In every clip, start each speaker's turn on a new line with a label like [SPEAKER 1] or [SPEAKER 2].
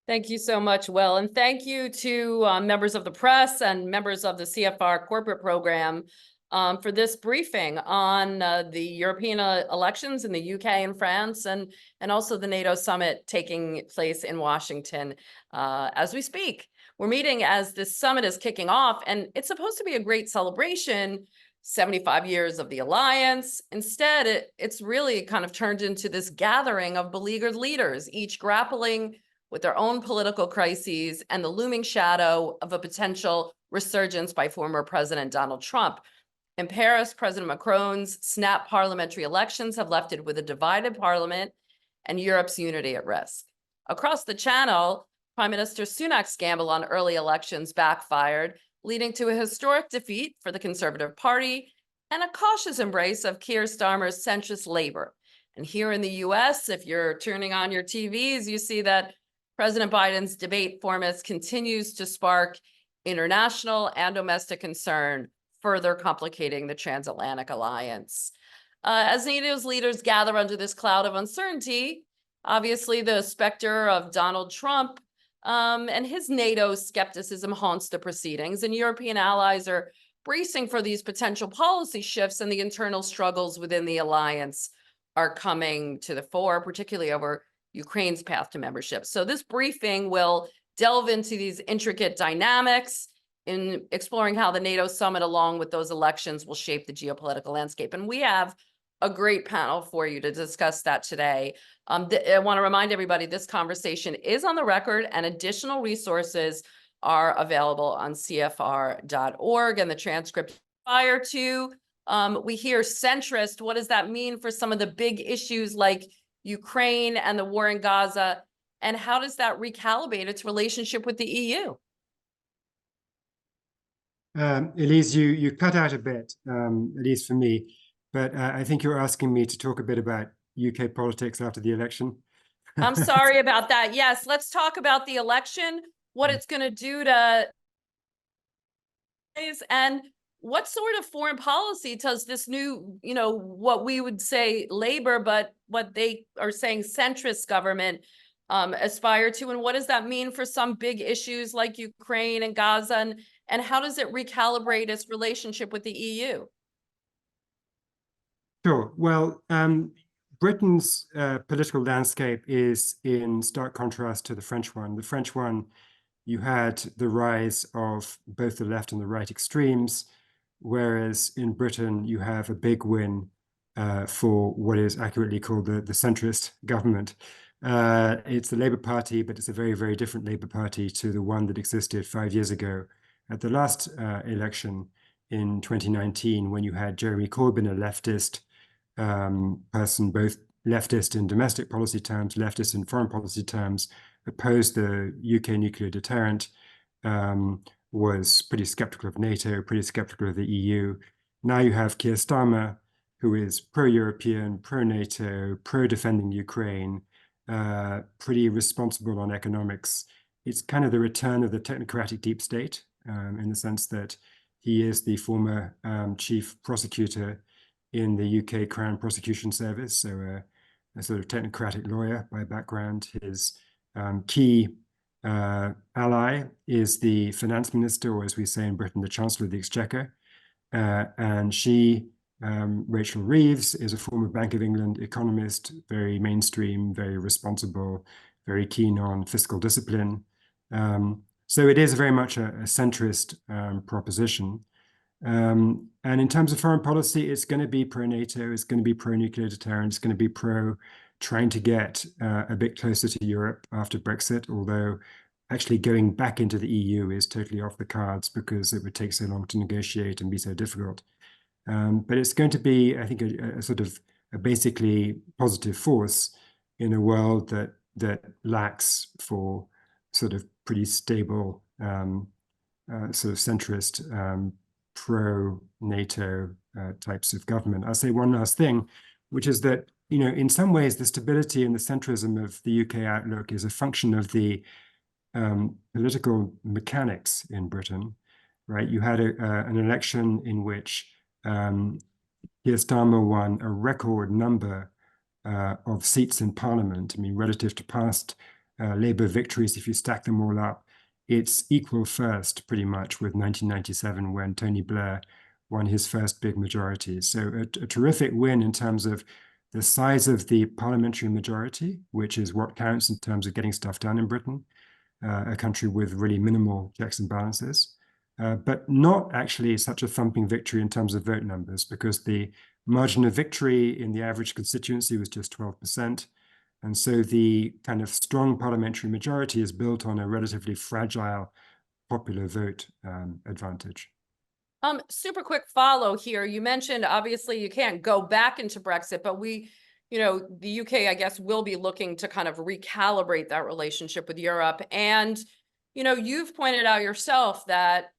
[SPEAKER 1] Thank you so much, Will. And thank you to members of the press and members of the CFR corporate program for this briefing on the European elections in the UK and France, and also the NATO summit taking place in Washington as we speak. We're meeting as this summit is kicking off, and it's supposed to be a great celebration, 75 years of the alliance. Instead, it's really kind of turned into this gathering of beleaguered leaders, each grappling with their own political crises and the looming shadow of a potential resurgence by former President Donald Trump. In Paris, President Macron's snap parliamentary elections have left it with a divided parliament and Europe's unity at risk. Across the channel, Prime Minister Sunak's gamble on early elections backfired, leading to a historic defeat for the Conservative Party and a cautious embrace of Keir Starmer's centrist Labour. And here in the US, if you're turning on your TVs, you see that President Biden's debate format continues to spark international and domestic concern, further complicating the Transatlantic alliance. As NATO's leaders gather under this cloud of uncertainty, obviously the specter of Donald Trump and his NATO skepticism haunts the proceedings, and European allies are bracing for these potential policy shifts, and the internal struggles within the alliance are coming to the fore, particularly over Ukraine's path to membership. So this briefing will delve into these intricate dynamics in exploring how the NATO summit, along with those elections, will shape the geopolitical landscape. And we have a great panel for you to discuss that today. I want to remind everybody this conversation is on the record, and additional resources are available on CFR.org and the transcript. Prior to, we hear centrist. What does that mean for some of the big issues like Ukraine and the war in Gaza, and how does that recalibrate its relationship with the EU?
[SPEAKER 2] Elise, you cut out a bit, at least for me, but I think you're asking me to talk a bit about UK politics after the election.
[SPEAKER 1] I'm sorry about that. Yes, let's talk about the election, what it's going to do to, and what sort of foreign policy does this new, what we would say Labour, but what they are saying centrist government aspire to? And what does that mean for some big issues like Ukraine and Gaza? And how does it recalibrate its relationship with the EU?
[SPEAKER 2] Sure. Well, Britain's political landscape is in stark contrast to the French one. The French one, you had the rise of both the left and the right extremes, whereas in Britain, you have a big win for what is accurately called the centrist government. It's the Labour Party, but it's a very, very different Labour Party to the one that existed 5 years ago at the last election in 2019, when you had Jeremy Corbyn, a leftist person, both leftist in domestic policy terms, leftist in foreign policy terms, opposed the UK nuclear deterrent, was pretty skeptical of NATO, pretty skeptical of the EU. Now you have Keir Starmer, who is pro-European, pro-NATO, pro-defending Ukraine, pretty responsible on economics. It's kind of the return of the technocratic deep state, in the sense that he is the former chief prosecutor in the UK Crown Prosecution Service, so a sort of technocratic lawyer by background. His key ally is the finance minister, or as we say in Britain, the Chancellor of the Exchequer. And she, Rachel Reeves, is a former Bank of England economist, very mainstream, very responsible, very keen on fiscal discipline. So it is very much a centrist proposition. And in terms of foreign policy, it's going to be pro-NATO, it's going to be pro-nuclear deterrent, it's going to be pro-trying to get a bit closer to Europe after Brexit, although actually going back into the EU is totally off the cards because it would take so long to negotiate and be so difficult. But it's going to be, I think, a sort of a basically positive force in a world that lacks for sort of pretty stable, sort of centrist, pro-NATO types of government. I'll say one last thing, which is that, in some ways, the stability and the centrism of the UK outlook is a function of the political mechanics in Britain, right? You had an election in which Keir Starmer won a record number of seats in Parliament. I mean, relative to past Labour victories, if you stack them all up, it's equal first pretty much with 1997 when Tony Blair won his first big majority. So a terrific win in terms of the size of the parliamentary majority, which is what counts in terms of getting stuff done in Britain, a country with really minimal checks and balances, but not actually such a thumping victory in terms of vote numbers, because the margin of victory in the average constituency was just 12%. And so the kind of strong parliamentary majority is built on a relatively fragile popular vote advantage.
[SPEAKER 1] Super quick follow here. You mentioned, obviously, you can't go back into Brexit, but the UK, I guess, will be looking to kind of recalibrate that relationship with Europe. And, you've pointed out yourself that,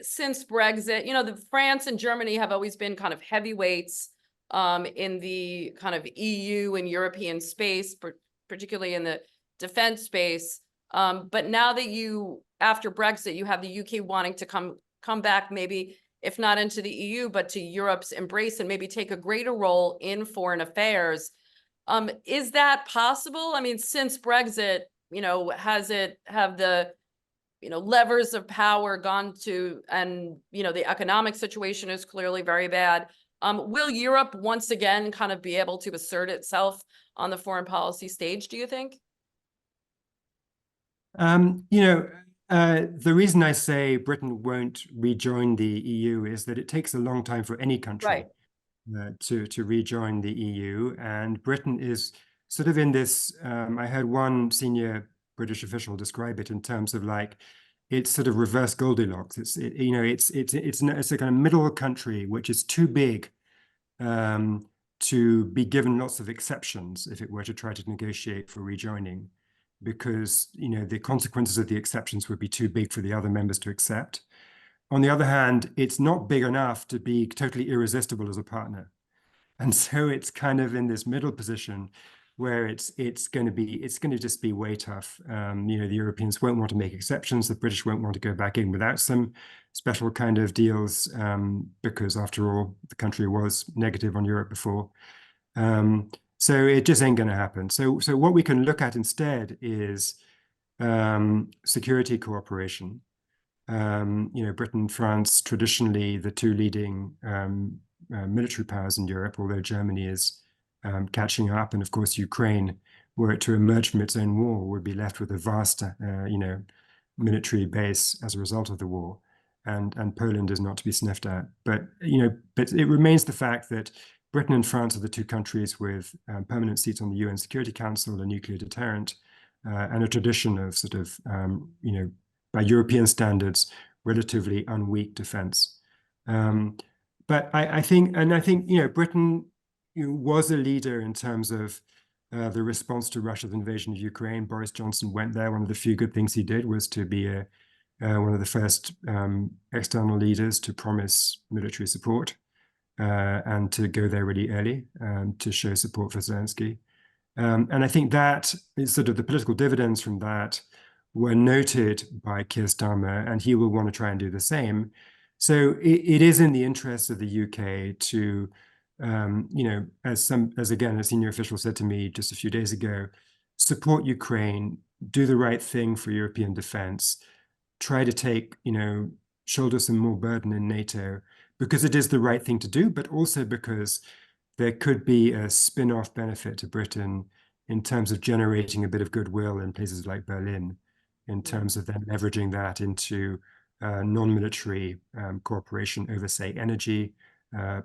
[SPEAKER 1] since Brexit, the France and Germany have always been kind of heavyweights in the kind of EU and European space, particularly in the defense space. But now that after Brexit, you have the UK wanting to come back, maybe if not into the EU, but to Europe's embrace and maybe take a greater role in foreign affairs. Is that possible? I mean, since Brexit, have the, levers of power gone to, and, the economic situation is clearly very bad. Will Europe once again kind of be able to assert itself on the foreign policy stage, do you think?
[SPEAKER 2] The reason I say Britain won't rejoin the EU is that it takes a long time for any country to rejoin the EU. And Britain is sort of in this, I heard one senior British official describe it in terms of like, it's sort of reverse Goldilocks. It's a kind of middle country, which is too big to be given lots of exceptions if it were to try to negotiate for rejoining, because the consequences of the exceptions would be too big for the other members to accept. On the other hand, it's not big enough to be totally irresistible as a partner. And so it's kind of in this middle position where it's going to just be way tough. The Europeans won't want to make exceptions. The British won't want to go back in without some special kind of deals, because after all, the country was negative on Europe before. So it just ain't going to happen. So what we can look at instead is security cooperation. Britain, France, traditionally the two leading military powers in Europe, although Germany is catching up. And of course, Ukraine, were it to emerge from its own war, would be left with a vast, military base as a result of the war. And Poland is not to be sniffed at. But it remains the fact that Britain and France are the two countries with permanent seats on the UN Security Council, a nuclear deterrent, and a tradition of sort of, by European standards, relatively unweak defense. But I think Britain was a leader in terms of the response to Russia's invasion of Ukraine. Boris Johnson went there. One of the few good things he did was to be one of the first external leaders to promise military support. And to go there really early to show support for Zelensky. And I think that is sort of the political dividends from that were noted by Keir Starmer, and he will want to try and do the same. So it is in the interest of the UK to, as again, a senior official said to me just a few days ago, support Ukraine, do the right thing for European defense, try to shoulder some more burden in NATO, because it is the right thing to do, but also because there could be a spin-off benefit to Britain in terms of generating a bit of goodwill in places like Berlin, in terms of then leveraging that into non-military cooperation over, say, energy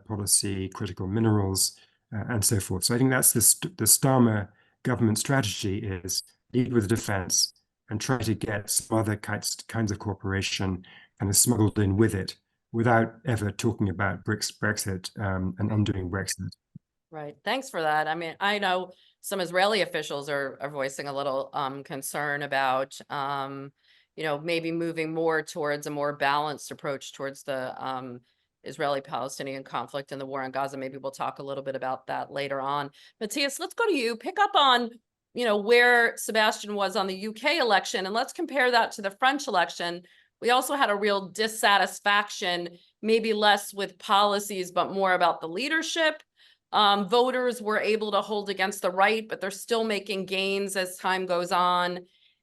[SPEAKER 2] policy, critical minerals, and so forth. So I think that's the Starmer government strategy, is lead with defense and try to get some other kinds of cooperation kind of smuggled in with it, without ever talking about Brexit and undoing Brexit.
[SPEAKER 1] Right. Thanks for that. I mean, I know some Israeli officials are voicing a little concern about, maybe moving more towards a more balanced approach towards the Israeli-Palestinian conflict and the war on Gaza. Maybe we'll talk a little bit about that later on. Matthias, let's go to you. Pick up on, where Sebastian was on the UK election, and let's compare that to the French election. We also had a real dissatisfaction, maybe less with policies, but more about the leadership. Voters were able to hold against the right, but they're still making gains as time goes on.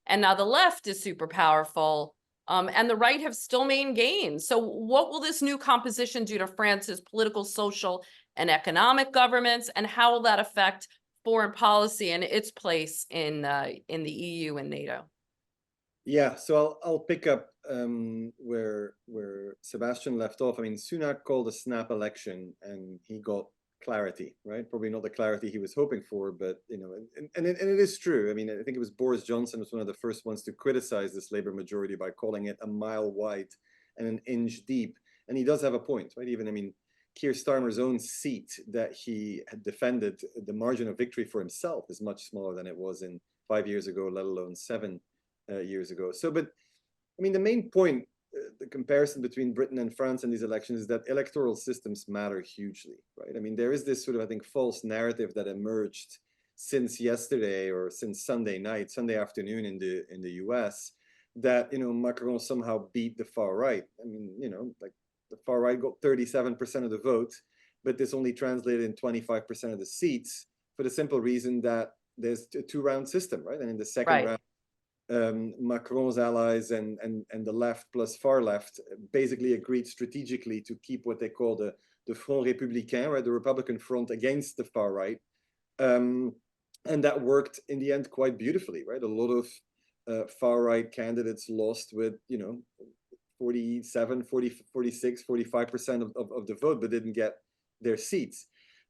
[SPEAKER 1] And now the left is super powerful, and the right have still made gains. So what will this new composition do to France's political, social, and economic governments, and how will that affect foreign policy and its place in the EU and NATO?
[SPEAKER 3] Yeah, so I'll pick up where Sebastian left off. I mean, Sunak called a snap election, and he got clarity, right? Probably not the clarity he was hoping for, but you know, and it is true. I mean, I think it was Boris Johnson was one of the first ones to criticize this Labour majority by calling it a mile wide and an inch deep, and he does have a point, right? Even, I mean, Keir Starmer's own seat that he had defended, the margin of victory for himself is much smaller than it was in 5 years ago, let alone 7 years ago. So, but I mean, the main point, the comparison between Britain and France in these elections is that electoral systems matter hugely, right? I mean, there is this sort of, I think, false narrative that emerged since yesterday or since Sunday night, Sunday afternoon in the US, that, you know, Macron somehow beat the far right. I mean, you know, like the far right got 37% of the vote, but this only translated in 25% of the seats for the simple reason that there's a 2-round system, right? And in the second round, Macron's allies and the left plus far left basically agreed strategically to keep what they call the Front Républicain, right, the Republican front against the far right. And that worked in the end quite beautifully, right? A lot of far right candidates lost with, you know, 47, 40, 46, 45% of the vote, but didn't get their seats.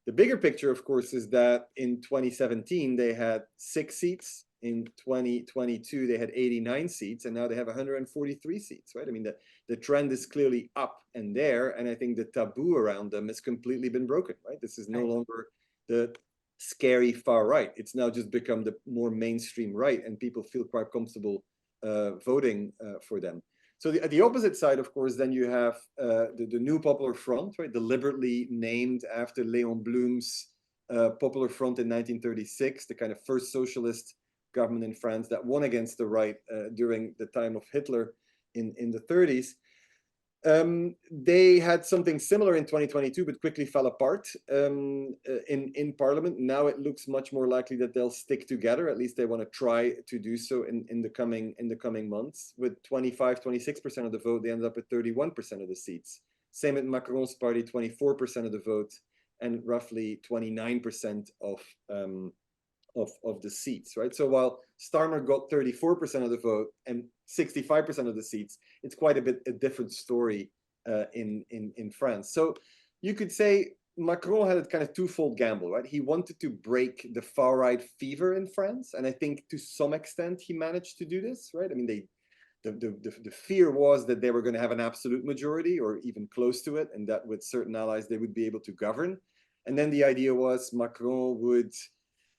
[SPEAKER 3] The bigger picture, of course, is that in 2017, they had 6 seats. In 2022, they had 89 seats, and now they have 143 seats, right? I mean, the trend is clearly up and there, and I think the taboo around them has completely been broken, right? This is no longer the scary far right. It's now just become the more mainstream right, and people feel quite comfortable voting for them. So the opposite side, of course, then you have the New Popular Front, right? Deliberately named after Léon Blum's Popular Front in 1936, the kind of first socialist government in France that won against the right during the time of Hitler in the 30s. They had something similar in 2022, but quickly fell apart in Parliament. Now it looks much more likely that they'll stick together. At least they want to try to do so in the coming months. With 25-26% of the vote, they ended up at 31% of the seats. Same with Macron's party, 24% of the vote, and roughly 29% of the seats, right? So while Starmer got 34% of the vote and 65% of the seats, it's quite a different story in France. So you could say Macron had a kind of twofold gamble, right? He wanted to break the far right fever in France, and I think to some extent he managed to do this, right? I mean, the fear was that they were going to have an absolute majority or even close to it, and that with certain allies they would be able to govern. And then the idea was Macron would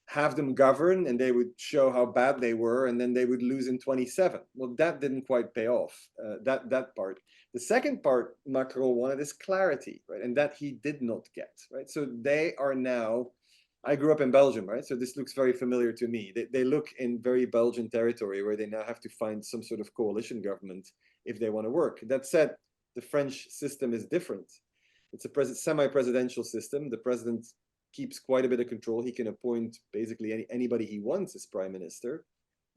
[SPEAKER 3] have them govern and they would show how bad they were, and then they would lose in 27. Well, that didn't quite pay off, that part. The second part Macron wanted is clarity, right? And that he did not get, right? So they are now, I grew up in Belgium, right? So this looks very familiar to me. They look in very Belgian territory where they now have to find some sort of coalition government if they want to work. That said, the French system is different. It's a semi-presidential system. The president keeps quite a bit of control. He can appoint basically anybody he wants as prime minister.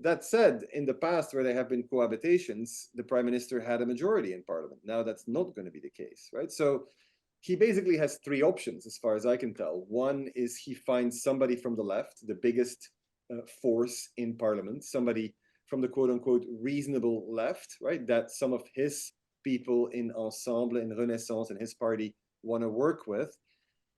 [SPEAKER 3] That said, in the past where there have been cohabitations, the prime minister had a majority in parliament. Now that's not going to be the case, right? So he basically has 3 options as far as I can tell. One is he finds somebody from the left, the biggest force in parliament, somebody from the quote unquote reasonable left, right? That some of his people in Ensemble, in Renaissance, and his party want to work with.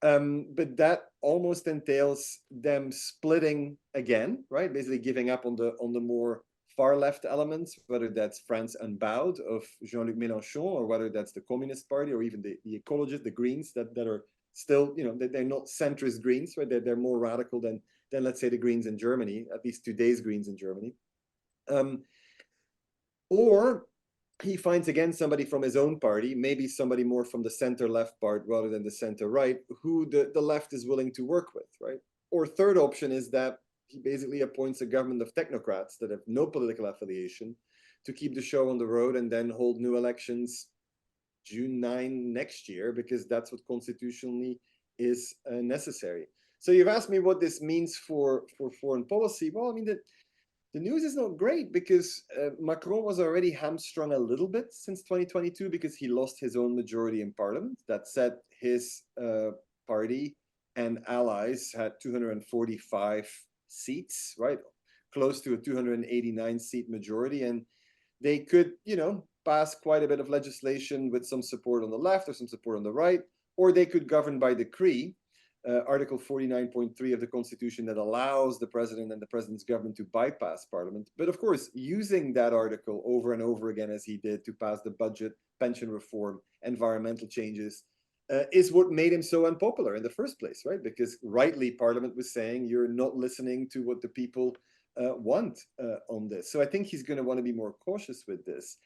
[SPEAKER 3] But that almost entails them splitting again, right? Basically giving up on the more far left elements, whether that's France Unbowed of Jean-Luc Mélenchon, or whether that's the Communist Party, or even the ecologists, the Greens, that are still, you know, they're not centrist Greens, right? They're more radical than let's say the Greens in Germany, at least today's Greens in Germany. Or he finds again somebody from his own party, maybe somebody more from the center-left part rather than the center-right, who the left is willing to work with, right? Or third option is that he basically appoints a government of technocrats that have no political affiliation to keep the show on the road and then hold new elections June 9 next year, because that's what constitutionally is necessary. So you've asked me what this means for foreign policy. Well, I mean, the news is not great because Macron was already hamstrung a little bit since 2022 because he lost his own majority in parliament. That said, his party and allies had 245 seats, right? Close to a 289 seat majority. And they could, pass quite a bit of legislation with some support on the left or some support on the right, or they could govern by decree. Article 49.3 of the Constitution that allows the president and the president's government to bypass parliament. But of course, using that article over and over again, as he did, to pass the budget, pension reform, environmental changes, is what made him so unpopular in the first place, right? Because rightly, parliament was saying, you're not listening to what the people want on this. So I think he's going to want to be more cautious with this.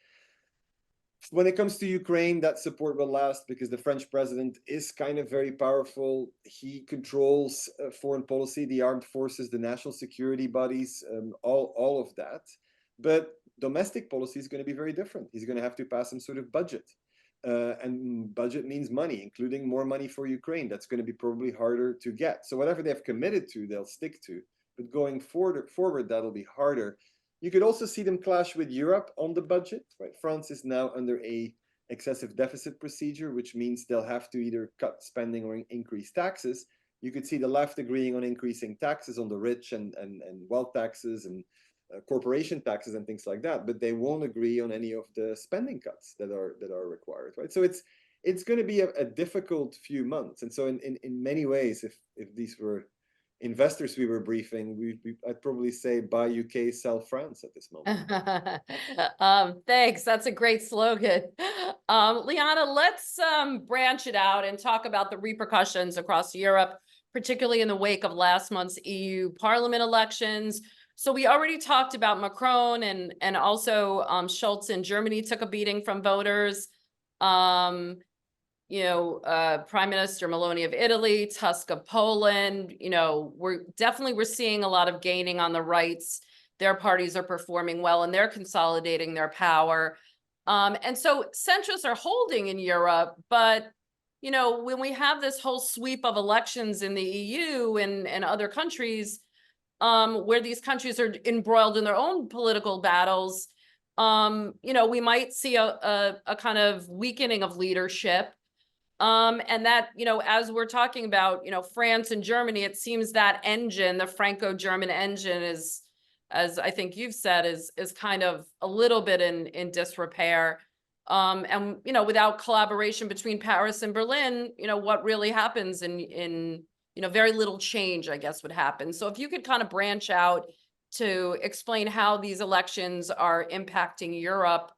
[SPEAKER 3] When it comes to Ukraine, that support will last because the French president is kind of very powerful. He controls foreign policy, the armed forces, the national security bodies, all of that. But domestic policy is going to be very different. He's going to have to pass some sort of budget. And budget means money, including more money for Ukraine. That's going to be probably harder to get. So whatever they've committed to, they'll stick to. But going forward, that'll be harder. You could also see them clash with Europe on the budget, right? France is now under a excessive deficit procedure, which means they'll have to either cut spending or increase taxes. You could see the left agreeing on increasing taxes on the rich and wealth taxes and corporation taxes and things like that, but they won't agree on any of the spending cuts that are required, right? So it's going to be a difficult few months. And so in many ways, if these were investors we were briefing, I'd probably say buy UK, sell France at this moment.
[SPEAKER 1] Thanks. That's a great slogan. Liana, let's branch it out and talk about the repercussions across Europe, particularly in the wake of last month's EU Parliament elections. So we already talked about Macron and also Scholz in Germany took a beating from voters. Prime Minister Meloni of Italy, Tusk of Poland, we're seeing a lot of gaining on the rights. Their parties are performing well and they're consolidating their power. And so centrists are holding in Europe, but, when we have this whole sweep of elections in the EU and other countries, where these countries are embroiled in their own political battles, we might see a kind of weakening of leadership. And that, as we're talking about, France and Germany, it seems that engine, the Franco-German engine is, as I think you've said, is kind of a little bit in disrepair. And, without collaboration between Paris and Berlin, what really happens in very little change, I guess, would happen. So if you could kind of branch out to explain how these elections are impacting Europe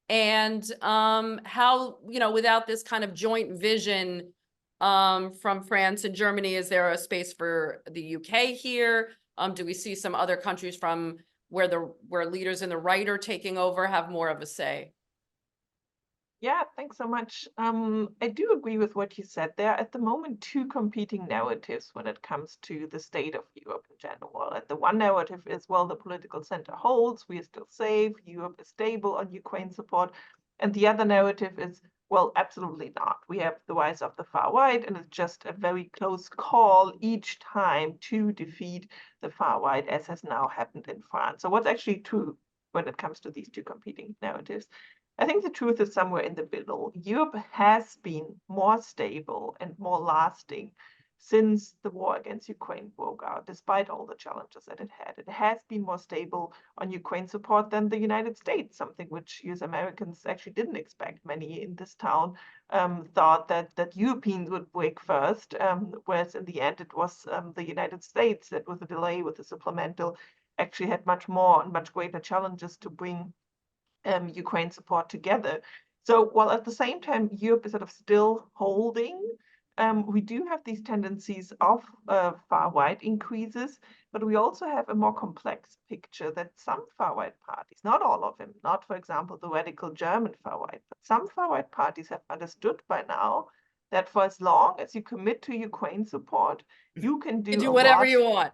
[SPEAKER 1] and how, without this kind of joint vision from France and Germany, is there a space for the UK here? Do we see some other countries from where leaders in the right are taking over have more of a say?
[SPEAKER 4] Yeah, thanks so much. I do agree with what you said. There are at the moment two competing narratives when it comes to the state of Europe in general. And the one narrative is, well, the political center holds, we are still safe, Europe is stable on Ukraine support. And the other narrative is, well, absolutely not. We have the rise of the far right, and it's just a very close call each time to defeat the far right, as has now happened in France. So what's actually true when it comes to these two competing narratives? I think the truth is somewhere in the middle. Europe has been more stable and more lasting since the war against Ukraine broke out, despite all the challenges that it had. It has been more stable on Ukraine support than the United States, something which US Americans actually didn't expect. Many in this town thought that Europeans would break first, whereas in the end it was the United States that, with a delay, with the supplemental, actually had much more and much greater challenges to bring Ukraine support together. So while at the same time Europe is sort of still holding, we do have these tendencies of far right increases, but we also have a more complex picture that some far right parties, not all of them, not for example the radical German far right, but some far right parties have understood by now that for as long as you commit to Ukraine support, you can do
[SPEAKER 1] whatever you want.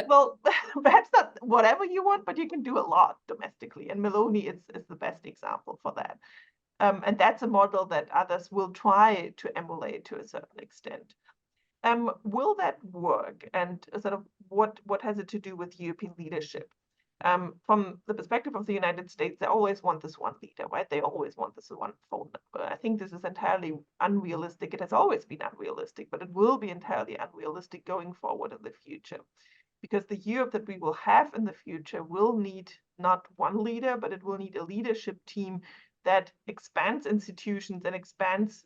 [SPEAKER 4] Well, perhaps not whatever you want, but you can do a lot domestically. And Meloni is the best example for that. And that's a model that others will try to emulate to a certain extent. Will that work? And sort of what has it to do with European leadership? From the perspective of the United States, they always want this one leader, right? They always want this one phone number. I think this is entirely unrealistic. It has always been unrealistic, but it will be entirely unrealistic going forward in the future. Because the Europe that we will have in the future will need not one leader, but it will need a leadership team that expands institutions and expands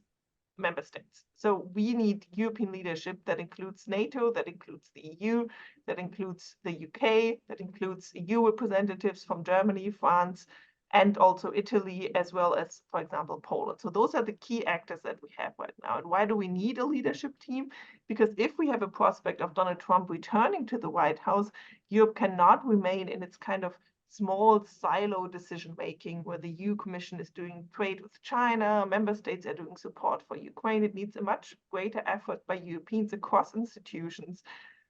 [SPEAKER 4] member states. So we need European leadership that includes NATO, that includes the EU, that includes the UK, that includes EU representatives from Germany, France, and also Italy, as well as, for example, Poland. So those are the key actors that we have right now. And why do we need a leadership team? Because if we have a prospect of Donald Trump returning to the White House, Europe cannot remain in its kind of small silo decision-making where the EU Commission is doing trade with China, member states are doing support for Ukraine. It needs a much greater effort by Europeans across institutions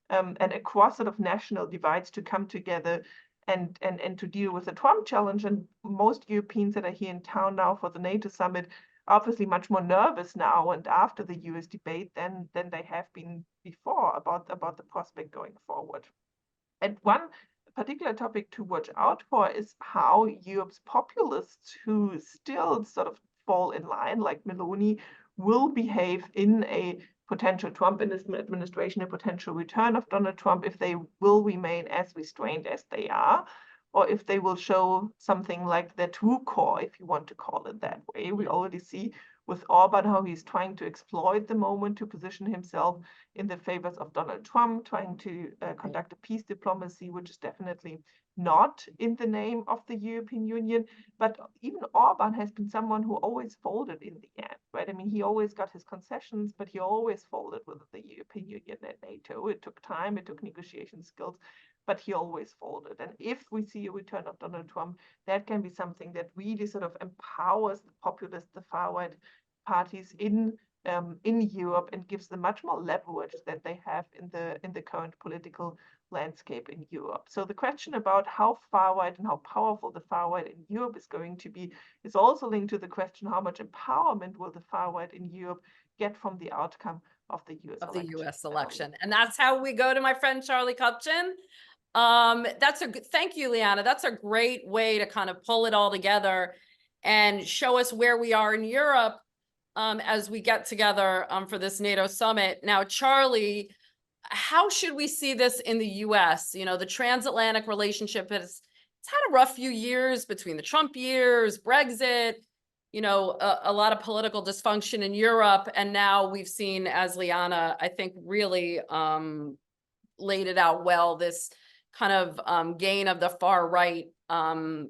[SPEAKER 4] and across sort of national divides to come together and to deal with the Trump challenge. And most Europeans that are here in town now for the NATO Summit are obviously much more nervous now and after the US debate than they have been before about the prospect going forward. And one particular topic to watch out for is how Europe's populists, who still sort of fall in line, like Meloni, will behave in a potential Trump administration, a potential return of Donald Trump, if they will remain as restrained as they are, or if they will show something like their true core, if you want to call it that way. We already see with Orban how he's trying to exploit the moment to position himself in the favors of Donald Trump, trying to conduct a peace diplomacy, which is definitely not in the name of the European Union. But even Orban has been someone who always folded in the end, right? I mean, he always got his concessions, but he always folded with the European Union and NATO. It took time, it took negotiation skills, but he always folded. And if we see a return of Donald Trump, that can be something that really sort of empowers the populists, the far-right parties in Europe, and gives them much more leverage that they have in the current political landscape in Europe. So the question about how far-right and how powerful the far-right in Europe is going to be is also linked to the question how much empowerment will the far-right in Europe get from the outcome of the US election.
[SPEAKER 1] And that's how we go to my friend Charlie Kupchan. Thank you, Liana. That's a great way to kind of pull it all together and show us where we are in Europe as we get together for this NATO summit. Now, Charlie, how should we see this in the US? You know, the transatlantic relationship it's had a rough few years between the Trump years, Brexit, you know, a lot of political dysfunction in Europe. And now we've seen, as Liana, I think, really laid it out well, this kind of gain of the far right. And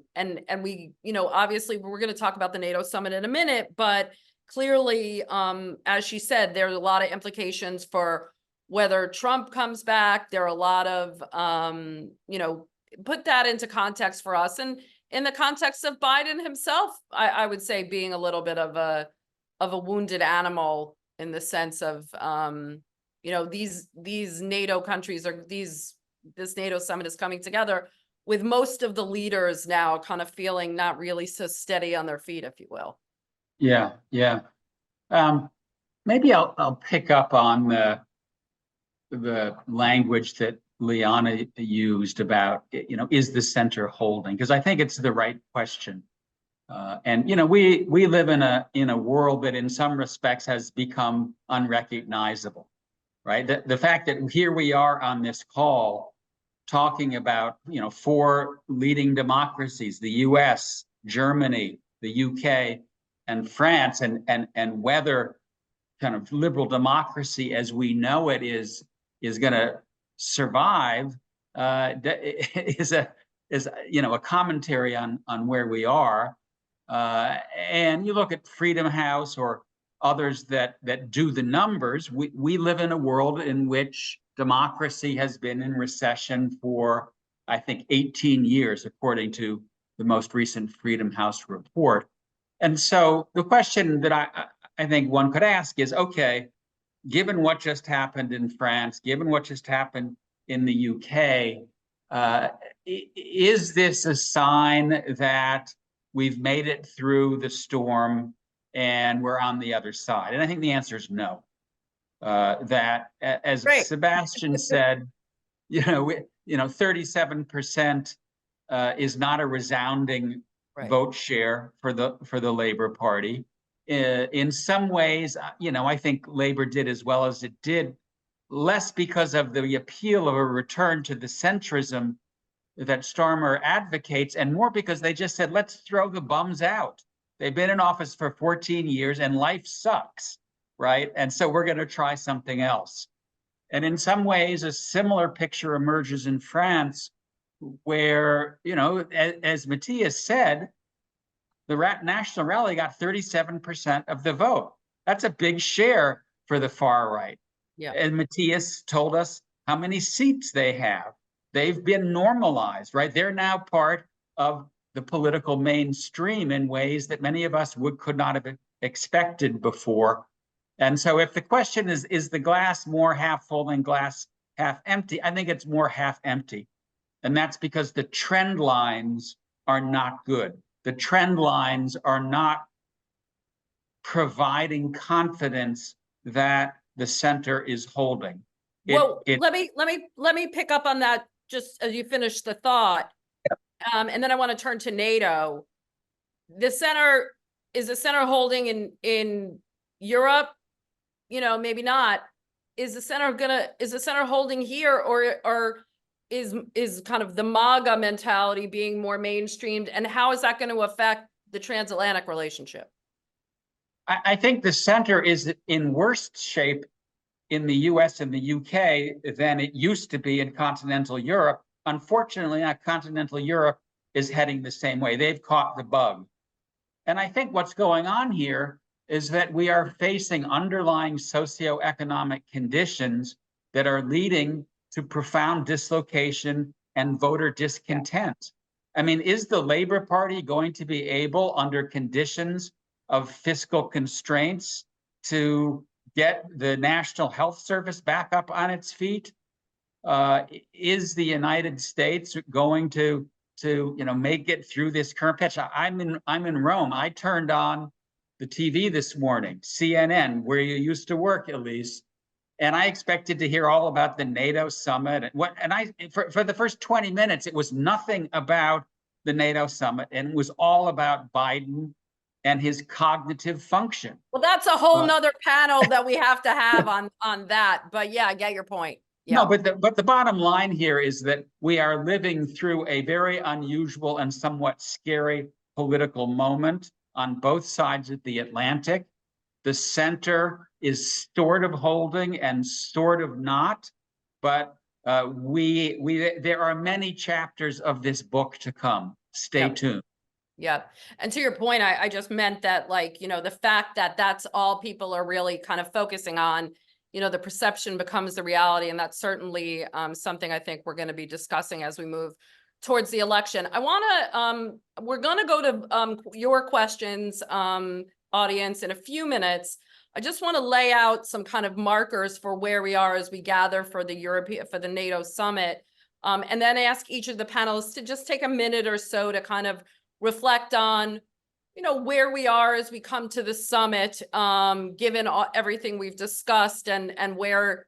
[SPEAKER 1] we, you know, obviously we're going to talk about the NATO summit in a minute, but clearly, as she said, there's a lot of implications for whether Trump comes back. There are a lot of, you know, put that into context for us. And in the context of Biden himself, I would say being a little bit of a wounded animal in the sense of, you know, these NATO countries are this NATO summit is coming together with most of the leaders now kind of feeling not really so steady on their feet, if you will.
[SPEAKER 5] Yeah. Maybe I'll pick up on the language that Liana used about, you know, is the center holding? Because I think it's the right question. And you know, we live in a world that in some respects has become unrecognizable, right? The fact that here we are on this call talking about, you know, 4 leading democracies, the US, Germany, the UK, and France, and whether kind of liberal democracy as we know it is going to survive is you know, a commentary on where we are. And you look at Freedom House or others that do the numbers. We live in a world in which democracy has been in recession for, I think, 18 years, according to the most recent Freedom House report. And so the question that I think one could ask is, okay, given what just happened in France, given what just happened in the UK, is this a sign that we've made it through the storm and we're on the other side? And I think the answer is no. that, as
[SPEAKER 1] Great.
[SPEAKER 5] Sebastian said, 37% is not a resounding
[SPEAKER 1] Right.
[SPEAKER 5] vote share for the Labour Party. In some ways, I think Labour did as well as it did, less because of the appeal of a return to the centrism that Starmer advocates, and more because they just said, let's throw the bums out. They've been in office for 14 years and life sucks, right? And so we're going to try something else. And in some ways, a similar picture emerges in France, where, as Matthias said, the National Rally got 37% of the vote. That's a big share for the far right.
[SPEAKER 1] Yeah.
[SPEAKER 5] And Matthias told us how many seats they have. They've been normalized, right? They're now part of the political mainstream in ways that many of us could not have expected before. And so if the question is the glass more half full than glass half empty? I think it's more half empty. And that's because the trend lines are not good. The trend lines are not providing confidence that the center is holding.
[SPEAKER 1] Well, let me pick up on that just as you finish the thought.
[SPEAKER 5] Yeah.
[SPEAKER 1] And then I want to turn to NATO. Is the center holding in Europe? Maybe not. Is the center holding here, or is kind of the MAGA mentality being more mainstreamed, and how is that going to affect the transatlantic relationship?
[SPEAKER 5] I think the center is in worse shape in the US and the UK than it used to be in continental Europe. Unfortunately, continental Europe is heading the same way. They've caught the bug. And I think what's going on here is that we are facing underlying socioeconomic conditions that are leading to profound dislocation and voter discontent. I mean, is the Labour Party going to be able, under conditions of fiscal constraints, to get the National Health Service back up on its feet? Is the United States going to make it through this current patch? I'm in Rome. I turned on the TV this morning, CNN, where you used to work, Elise, and I expected to hear all about the NATO summit. For the first 20 minutes, it was nothing about the NATO summit, and it was all about Biden and his cognitive function.
[SPEAKER 1] Well, that's a whole nother panel that we have to have on that. But yeah, I get your point. Yeah.
[SPEAKER 5] No, but the bottom line here is that we are living through a very unusual and somewhat scary political moment on both sides of the Atlantic. The center is sort of holding and sort of not, but there are many chapters of this book to come. Stay tuned.
[SPEAKER 1] Yeah. And to your point, I just meant that, the fact that that's all people are really kind of focusing on, the perception becomes the reality. And that's certainly something I think we're going to be discussing as we move towards the election. We're going to go to your questions, audience, in a few minutes. I just want to lay out some kind of markers for where we are as we gather for the NATO Summit, and then ask each of the panelists to just take a minute or so to kind of reflect on, where we are as we come to the summit, given everything we've discussed and where,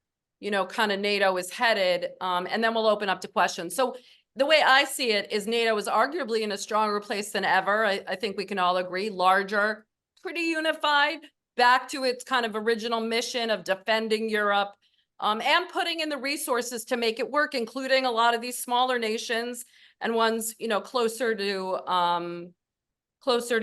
[SPEAKER 1] kind of NATO is headed. And then we'll open up to questions. So the way I see it is NATO is arguably in a stronger place than ever. I think we can all agree, larger, pretty unified, back to its kind of original mission of defending Europe, and putting in the resources to make it work, including a lot of these smaller nations and ones, closer to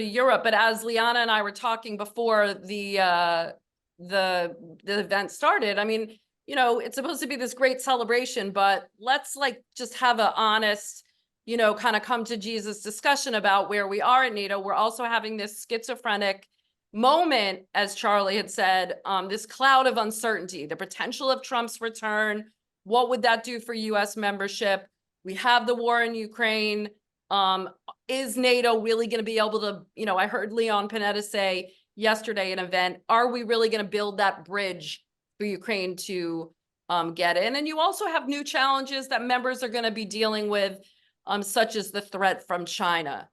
[SPEAKER 1] Europe. But as Liana and I were talking before the event started, I mean, it's supposed to be this great celebration, but let's just have an honest, kind of come to Jesus discussion about where we are at NATO. We're also having this schizophrenic moment, as Charlie had said, this cloud of uncertainty, the potential of Trump's return. What would that do for US membership? We have the war in Ukraine. Is NATO really going to be able to, I heard Leon Panetta say yesterday at an event, are we really going to build that bridge for Ukraine to get in? And you also have new challenges that members are going to be dealing with, such as the threat from China.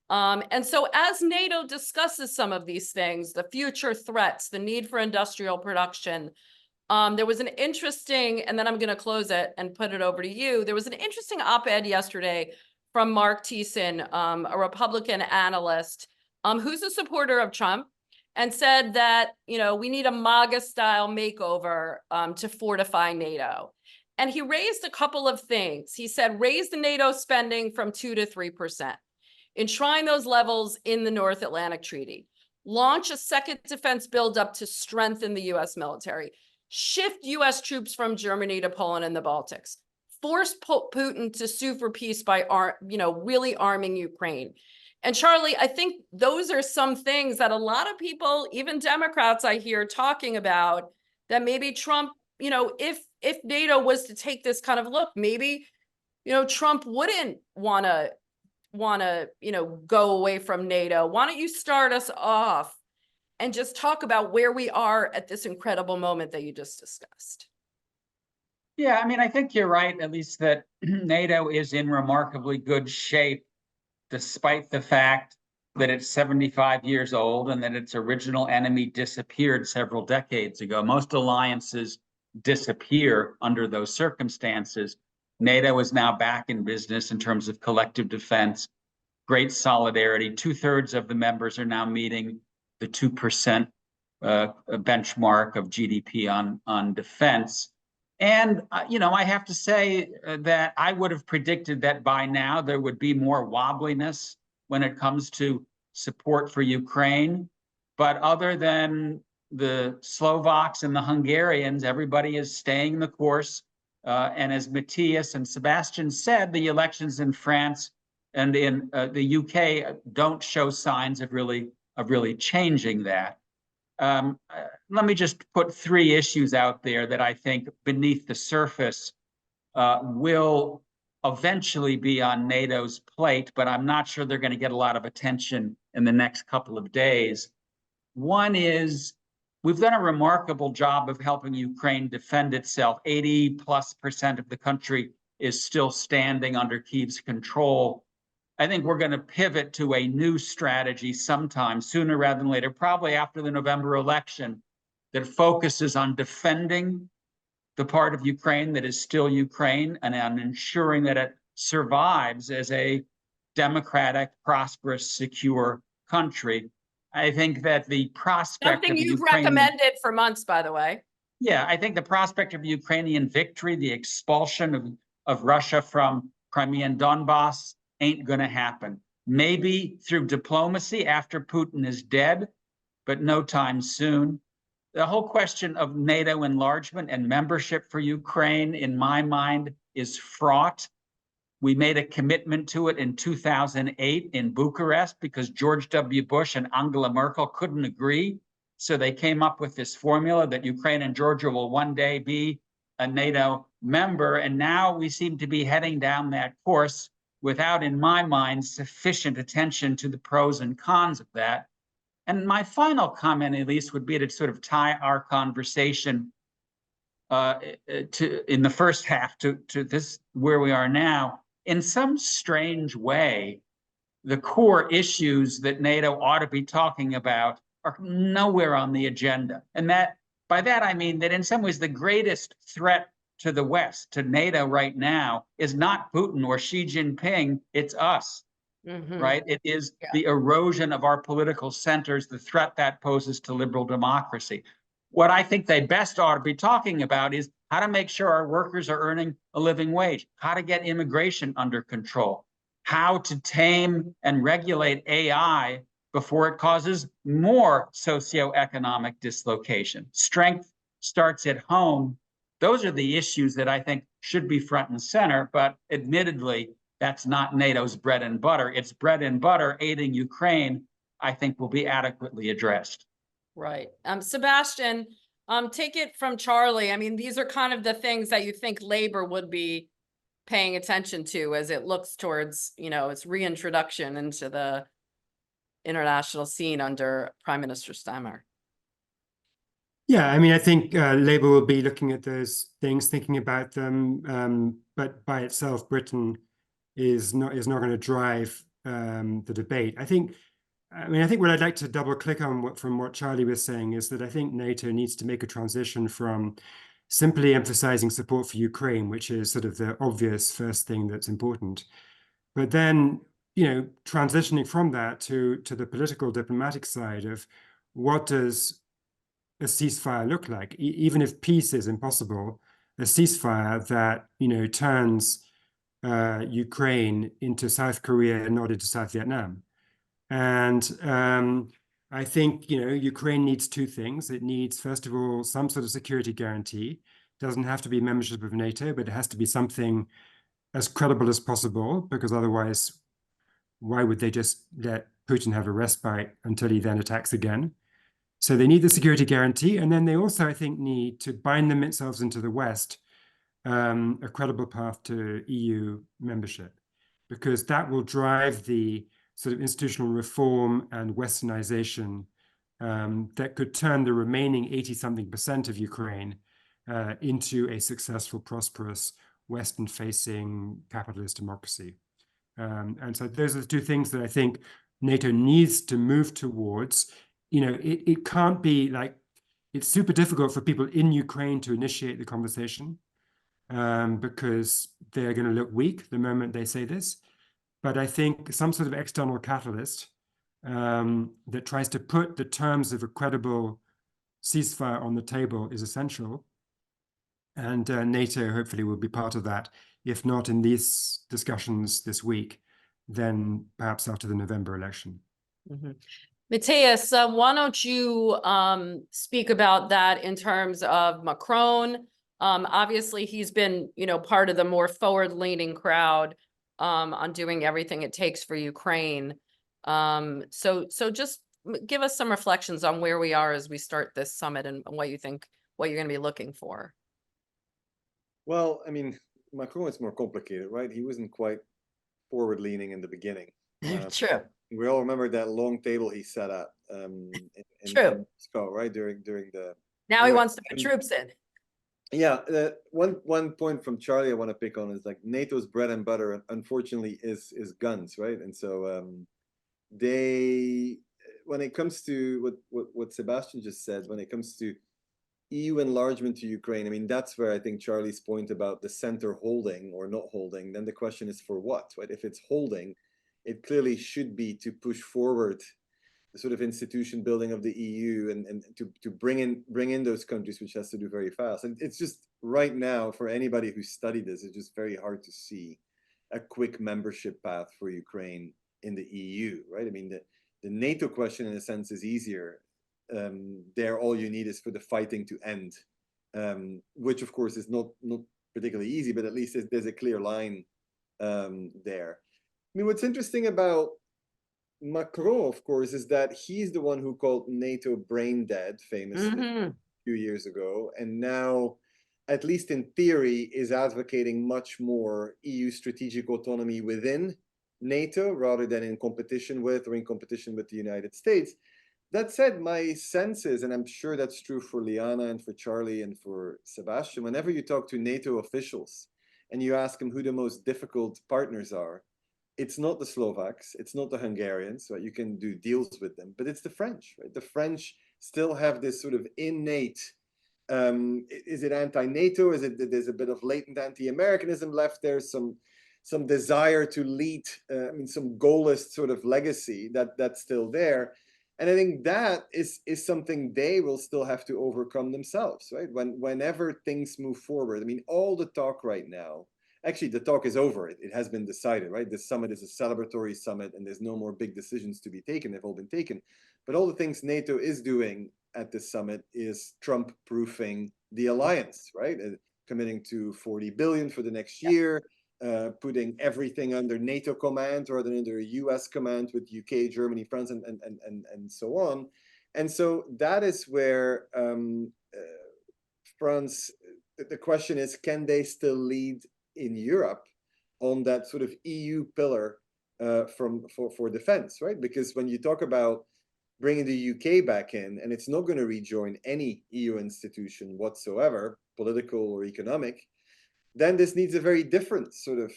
[SPEAKER 1] And so as NATO discusses some of these things, the future threats, the need for industrial production, There was an interesting, and then I'm going to close it and put it over to you. There was an interesting op-ed yesterday from Mark Thiessen, a Republican analyst, who's a supporter of Trump, and said that, you know, we need a MAGA-style makeover to fortify NATO. And he raised a couple of things. He said, raise the NATO spending from 2 to 3%. Enshrine those levels in the North Atlantic Treaty. Launch a second defense buildup to strengthen the U.S. military. Shift U.S. troops from Germany to Poland and the Baltics. Force Putin to sue for peace by, really arming Ukraine. And Charlie, I think those are some things that a lot of people, even Democrats I hear talking about, that maybe Trump, if NATO was to take this kind of look, maybe, Trump wouldn't want to, go away from NATO. Why don't you start us off and just talk about where we are at this incredible moment that you just discussed?
[SPEAKER 5] Yeah, I mean, I think you're right, at least that NATO is in remarkably good shape, despite the fact that it's 75 years old and that its original enemy disappeared several decades ago. Most alliances disappear under those circumstances. NATO is now back in business in terms of collective defense, great solidarity. 2/3 of the members are now meeting the 2% benchmark of GDP on defense. And, I have to say that I would have predicted that by now there would be more wobbliness when it comes to support for Ukraine. But other than the Slovaks and the Hungarians, everybody is staying the course. And as Matthias and Sebastian said, the elections in France and in the UK don't show signs of really changing that. Let me just put 3 issues out there that I think beneath the surface will eventually be on NATO's plate, but I'm not sure they're going to get a lot of attention in the next couple of days. One is, we've done a remarkable job of helping Ukraine defend itself. 80+% of the country is still standing under Kyiv's control. I think we're going to pivot to a new strategy sometime sooner rather than later, probably after the November election, that focuses on defending the part of Ukraine that is still Ukraine and on ensuring that it survives as a democratic, prosperous, secure country. I think that the prospect
[SPEAKER 1] Something
[SPEAKER 5] of
[SPEAKER 1] you've
[SPEAKER 5] Ukrainian,
[SPEAKER 1] recommended for months, by the way.
[SPEAKER 5] Yeah, I think the prospect of Ukrainian victory, the expulsion of Russia from Crimea and Donbass, ain't going to happen. Maybe through diplomacy after Putin is dead, but no time soon. The whole question of NATO enlargement and membership for Ukraine, in my mind, is fraught. We made a commitment to it in 2008 in Bucharest because George W. Bush and Angela Merkel couldn't agree. So they came up with this formula that Ukraine and Georgia will one day be a NATO member. And now we seem to be heading down that course without, in my mind, sufficient attention to the pros and cons of that. And my final comment, Elise, would be to sort of tie our conversation in the first half to this, where we are now. In some strange way, the core issues that NATO ought to be talking about are nowhere on the agenda. And that, by that, I mean that in some ways, the greatest threat to the West, to NATO right now, is not Putin or Xi Jinping, it's us, right? It is the erosion of our political centers, the threat that poses to liberal democracy. What I think they best ought to be talking about is how to make sure our workers are earning a living wage, how to get immigration under control, how to tame and regulate AI before it causes more socioeconomic dislocation. Strength starts at home. Those are the issues that I think should be front and center, but admittedly, that's not NATO's bread and butter. Its bread and butter, aiding Ukraine, I think will be adequately addressed.
[SPEAKER 1] Right. Sebastian, take it from Charlie. I mean, these are kind of the things that you think labor would be paying attention to as it looks towards, its reintroduction into the international scene under Prime Minister Steinmeier.
[SPEAKER 2] Yeah, I mean, I think Labour will be looking at those things, thinking about them, but by itself, Britain is not going to drive the debate. I think I mean, I think what I'd like to double click on from what Charlie was saying is that I think NATO needs to make a transition from simply emphasizing support for Ukraine, which is sort of the obvious first thing that's important, but then, transitioning from that to the political diplomatic side of what does a ceasefire look like? Even if peace is impossible, a ceasefire that, turns Ukraine into South Korea and not into South Vietnam. And I think, Ukraine needs two things. It needs, first of all, some sort of security guarantee. It doesn't have to be membership of NATO, but it has to be something as credible as possible, because otherwise, why would they just let Putin have a respite until he then attacks again? So they need the security guarantee. And then they also, I think, need to bind themselves into the West, a credible path to EU membership, because that will drive the sort of institutional reform and Westernization that could turn the remaining 80-something% of Ukraine into a successful, prosperous, Western-facing capitalist democracy. And so those are the two things that I think NATO needs to move towards. It can't be like, it's super difficult for people in Ukraine to initiate the conversation because they're going to look weak the moment they say this. But I think some sort of external catalyst that tries to put the terms of a credible ceasefire on the table is essential. And NATO hopefully will be part of that. If not in these discussions this week, then perhaps after the November election.
[SPEAKER 1] Mm-hmm. Matthias, why don't you speak about that in terms of Macron? Obviously, he's been, part of the more forward-leaning crowd on doing everything it takes for Ukraine. So just give us some reflections on where we are as we start this summit and what you think, what you're going to be looking for.
[SPEAKER 3] Well, I mean, Macron is more complicated, right? He wasn't quite forward-leaning in the beginning.
[SPEAKER 1] True.
[SPEAKER 3] We all remember that long table he set up
[SPEAKER 1] True.
[SPEAKER 3] Moscow, right? During the.
[SPEAKER 1] Now he wants to put troops in.
[SPEAKER 3] Yeah, one point from Charlie I want to pick on is like NATO's bread and butter, unfortunately, is guns, right? And so when it comes to what Sebastian just said, when it comes to EU enlargement to Ukraine, I mean, that's where I think Charlie's point about the center holding or not holding, then the question is for what, right? If it's holding, it clearly should be to push forward the sort of institution building of the EU and to bring in those countries, which has to do very fast. And it's just right now, for anybody who studied this, it's just very hard to see a quick membership path for Ukraine in the EU, right? I mean, the NATO question in a sense is easier. There, all you need is for the fighting to end, which of course is not particularly easy, but at least there's a clear line there. I mean, what's interesting about Macron, of course, is that he's the one who called NATO brain dead famously a few years ago, and now, at least in theory, is advocating much more EU strategic autonomy within NATO rather than in competition with or in competition with the United States. That said, my sense is, and I'm sure that's true for Liana and for Charlie and for Sebastian, whenever you talk to NATO officials and you ask them who the most difficult partners are, it's not the Slovaks, it's not the Hungarians, right? You can do deals with them, but it's the French, right? The French still have this sort of innate, is it anti-NATO? Is it that there's a bit of latent anti-Americanism left there? Some desire to lead, some Gaullist sort of legacy that's still there. And I think that is something they will still have to overcome themselves, right? Whenever things move forward, I mean, all the talk right now, actually the talk is over. It has been decided, right? This summit is a celebratory summit and there's no more big decisions to be taken. They've all been taken. But all the things NATO is doing at this summit is Trump-proofing the alliance, right? Committing to 40 billion for the next year. Putting everything under NATO command rather than under US command with UK, Germany, France, and so on. And so that is where France, the question is, can they still lead in Europe on that sort of EU pillar for defense, right? Because when you talk about bringing the UK back in, and it's not going to rejoin any EU institution whatsoever, political or economic, then this needs a very different sort of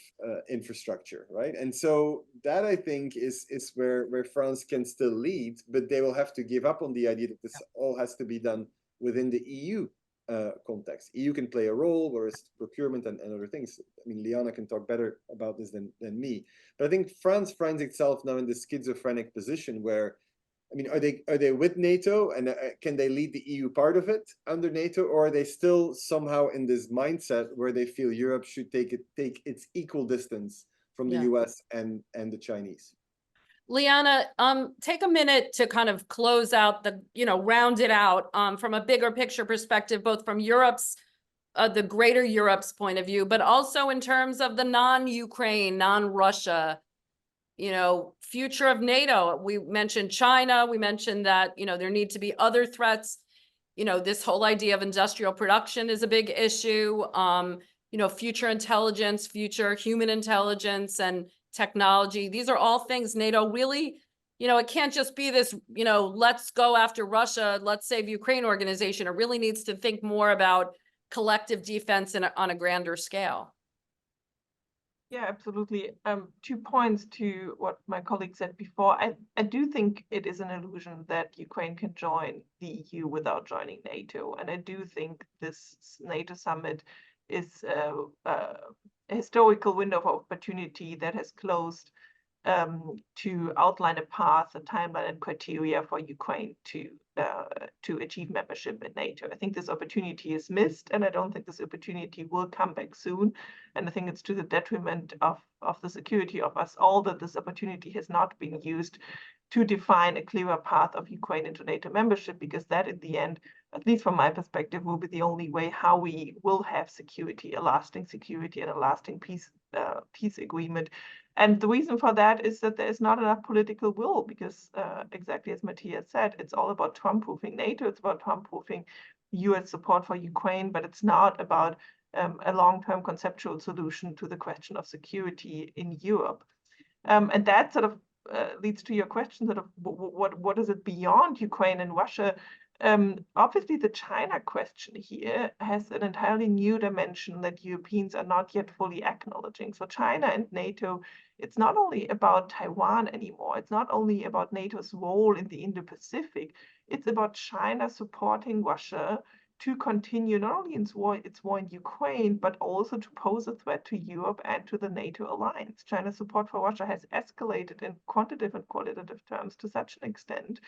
[SPEAKER 3] infrastructure, right? And so that, I think, is where France can still lead, but they will have to give up on the idea that this all has to be done within the EU context. EU can play a role, whereas procurement and other things. I mean, Liana can talk better about this than me. But I think France finds itself now in this schizophrenic position where, I mean, are they with NATO, and can they lead the EU part of it under NATO, or are they still somehow in this mindset where they feel Europe should take its equal distance from the US and the Chinese?
[SPEAKER 1] Liana, take a minute to kind of close out the, round it out from a bigger picture perspective, both from Europe's, the greater Europe's point of view, but also in terms of the non-Ukraine, non-Russia, future of NATO. We mentioned China. We mentioned that, there need to be other threats. This whole idea of industrial production is a big issue. Future intelligence, future human intelligence and technology. These are all things NATO really, it can't just be this, let's go after Russia, let's save Ukraine organization. It really needs to think more about collective defense on a grander scale.
[SPEAKER 4] Yeah, absolutely. 2 points to what my colleague said before. I do think it is an illusion that Ukraine can join the EU without joining NATO. And I do think this NATO summit is a historical window of opportunity that has closed to outline a path, a timeline, and criteria for Ukraine to achieve membership in NATO. I think this opportunity is missed, and I don't think this opportunity will come back soon. And I think it's to the detriment of the security of us all that this opportunity has not been used to define a clearer path of Ukraine into NATO membership, because that, in the end, at least from my perspective, will be the only way how we will have security, a lasting security and a lasting peace agreement. And the reason for that is that there is not enough political will, because exactly as Matthias said, it's all about Trump-proofing NATO, it's about Trump-proofing US support for Ukraine, but it's not about a long-term conceptual solution to the question of security in Europe. And that sort of leads to your question, sort of what is it beyond Ukraine and Russia? Obviously, the China question here has an entirely new dimension that Europeans are not yet fully acknowledging. So China and NATO, it's not only about Taiwan anymore. It's not only about NATO's role in the Indo-Pacific. It's about China supporting Russia to continue not only its war in Ukraine, but also to pose a threat to Europe and to the NATO alliance. China's support for Russia has escalated in quantitative and qualitative terms to such an extent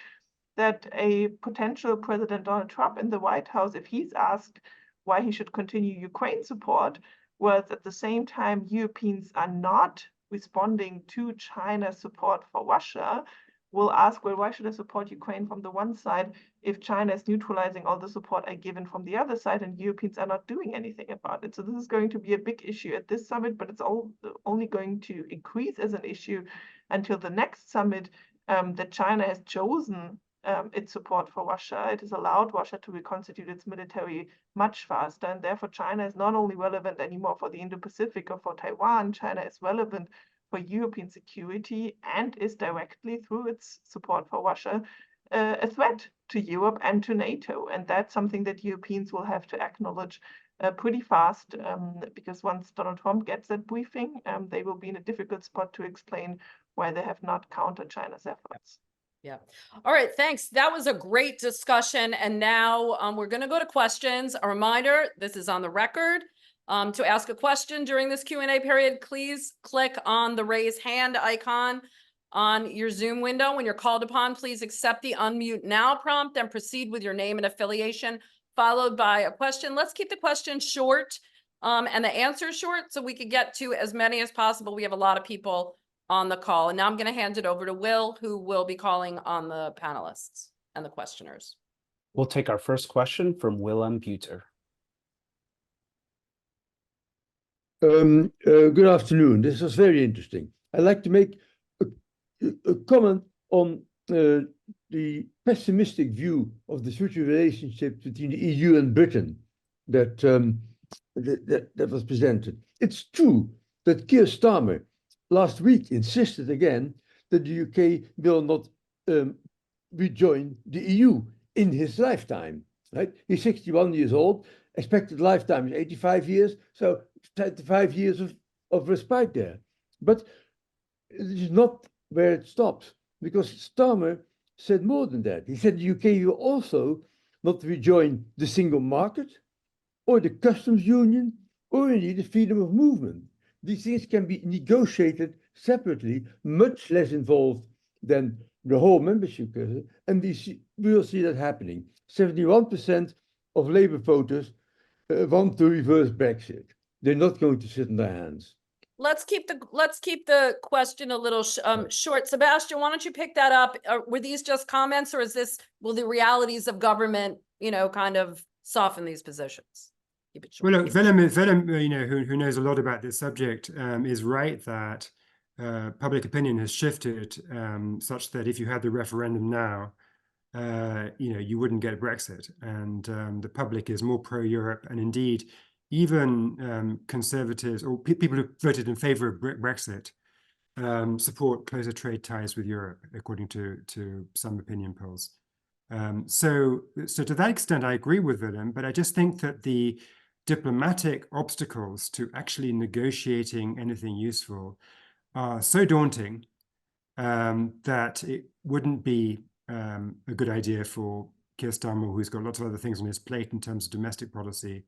[SPEAKER 4] that a potential President Donald Trump in the White House, if he's asked why he should continue Ukraine support, whereas at the same time Europeans are not responding to China's support for Russia, will ask, well, why should I support Ukraine from the one side if China is neutralizing all the support I given from the other side and Europeans are not doing anything about it? So this is going to be a big issue at this summit, but it's only going to increase as an issue until the next summit that China has chosen its support for Russia. It has allowed Russia to reconstitute its military much faster, and therefore China is not only relevant anymore for the Indo-Pacific or for Taiwan, China is relevant for European security and is directly, through its support for Russia, a threat to Europe and to NATO. And that's something that Europeans will have to acknowledge pretty fast, because once Donald Trump gets that briefing, they will be in a difficult spot to explain why they have not countered China's efforts.
[SPEAKER 1] Yeah. All right. Thanks. That was a great discussion. And now we're going to go to questions. A reminder, this is on the record. To ask a question during this Q&A period, please click on the raise hand icon on your Zoom window. When you're called upon, please accept the unmute now prompt and proceed with your name and affiliation, followed by a question. Let's keep the question short and the answer short so we could get to as many as possible. We have a lot of people on the call. And now I'm going to hand it over to Will, who will be calling on the panelists and the questioners.
[SPEAKER 6] We'll take our first question from Willem Buter.
[SPEAKER 7] Good afternoon. This was very interesting. I'd like to make a comment on the pessimistic view of the future relationship between the EU and Britain that was presented. It's true that Keir Starmer last week insisted again that the UK will not rejoin the EU in his lifetime. Right? He's 61 years old. Expected lifetime is 85 years. So 5 years of respite there. But it is not where it stops, because Starmer said more than that. He said the UK will also not rejoin the single market or the customs union or indeed the freedom of movement. These things can be negotiated separately, much less involved than the whole membership process, and we will see that happening. 71% of Labour voters want to reverse Brexit. They're not going to sit on their hands.
[SPEAKER 1] Let's keep the question a little short. Sebastian, why don't you pick that up? Were these just comments, or will the realities of government, kind of soften these positions? Keep it short.
[SPEAKER 2] Well, look, Willem, who knows a lot about this subject, is right that public opinion has shifted such that if you had the referendum now, you wouldn't get Brexit, and the public is more pro-Europe, and indeed, even conservatives or people who voted in favor of Brexit support closer trade ties with Europe, according to some opinion polls. So to that extent, I agree with Willem, but I just think that the diplomatic obstacles to actually negotiating anything useful are so daunting that it wouldn't be a good idea for Keir Starmer, who's got lots of other things on his plate in terms of domestic policy,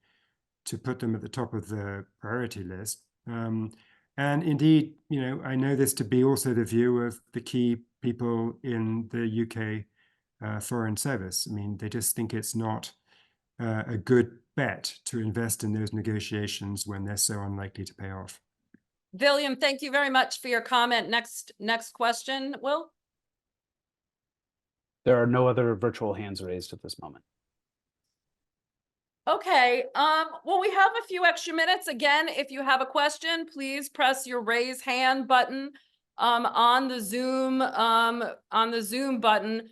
[SPEAKER 2] to put them at the top of the priority list. And indeed, I know this to be also the view of the key people in the UK Foreign Service. I mean, they just think it's not a good bet to invest in those negotiations when they're so unlikely to pay off.
[SPEAKER 1] William, thank you very much for your comment. Next question, Will?
[SPEAKER 6] There are no other virtual hands raised at this moment.
[SPEAKER 1] Okay, well, we have a few extra minutes. Again, if you have a question, please press your raise hand button on the Zoom button.